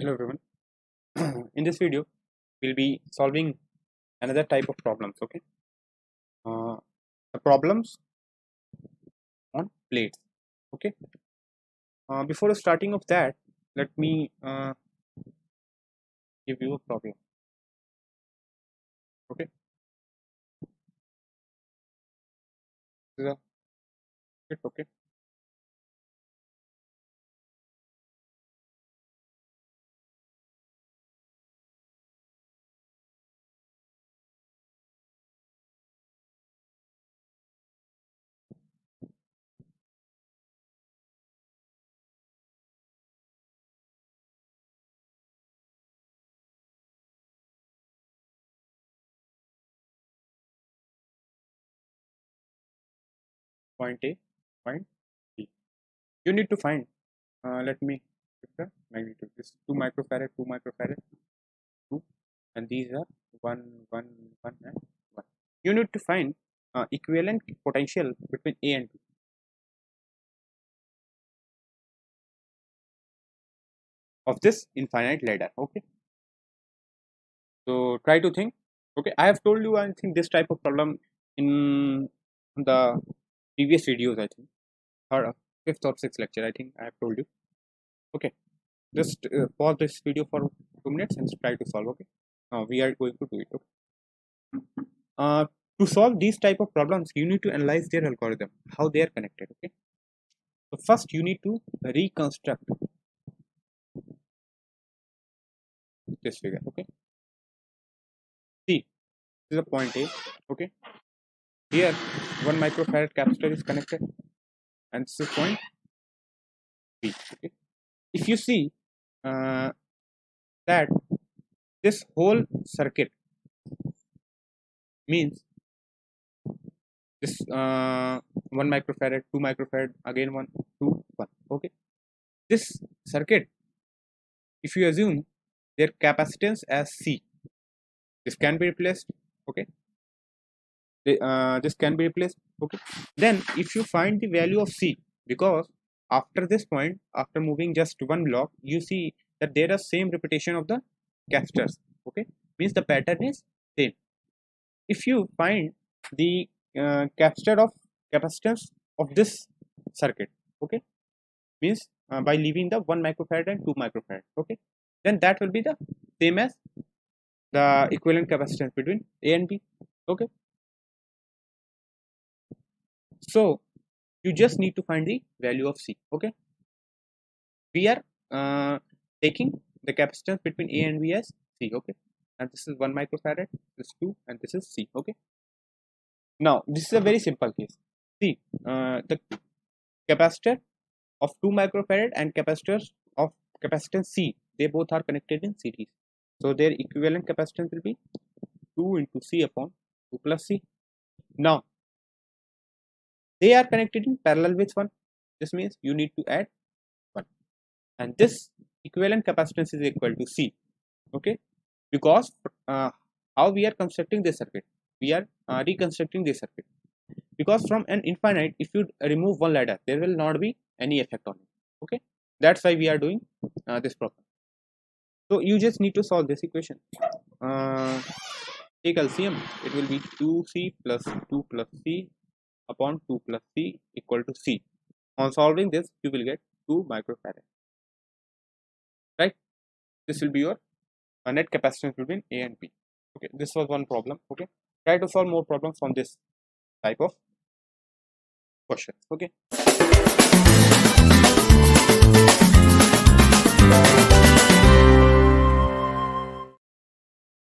Hello everyone. In this video we'll be solving another type of problems. Okay, the problems on plates. Okay, before starting of that, let me give you a problem. Okay, this is okay. Point A, point B. You need to find. Let me get the magnitude. This 2 microfarad, 2 microfarad, 2, and these are 1, 1, 1, and 1. You need to find equivalent potential between A and B. Of this infinite ladder. Okay, so try to think. Okay, I have told you I think this type of problem in the previous videos. I think or fifth or sixth lecture. I think I have told you. Okay, just pause this video for 2 minutes and try to solve. Okay, we are going to do it. Okay, to solve these type of problems, you need to analyze their algorithm, how they are connected. Okay, so first you need to reconstruct this figure. Okay, see, this is a point A. Okay, here 1 microfarad capacitor is connected, and this is point B. Okay, if you see that this whole circuit means this 1 microfarad, 2 microfarad, again 1, 2, 1. Okay, this circuit, if you assume their capacitance as C, this can be replaced. Okay, this can be replaced. Okay, then if you find the value of C, because after this point, after moving just one block, you see that there are same repetition of the capacitors. Okay, means the pattern is same. If you find the capacitor of capacitance of this circuit, okay, means by leaving the 1 microfarad and 2 microfarad, okay, then that will be the same as the equivalent capacitance between A and B. Okay, so you just need to find the value of C. Okay, we are taking the capacitance between A and B as C. Okay, and this is 1 microfarad, this is 2, and this is C. Okay, now this is a very simple case. See, the capacitor of 2 microfarad and capacitors of capacitance C, they both are connected in series. So their equivalent capacitance will be 2 into C upon 2 plus C. Now they are connected in parallel with 1. This means you need to add 1, and this equivalent capacitance is equal to C. Okay, because how we are constructing this circuit, we are reconstructing this circuit, because from an infinite, if you remove one ladder, there will not be any effect on it. Okay, that's why we are doing this problem. So you just need to solve this equation. Take LCM, it will be 2C plus 2 plus C upon 2 plus C equal to C. On solving this, you will get 2 microfarad. Right? This will be your net capacitance between A and B. Okay, this was one problem. Okay, try to solve more problems on this type of question. Okay.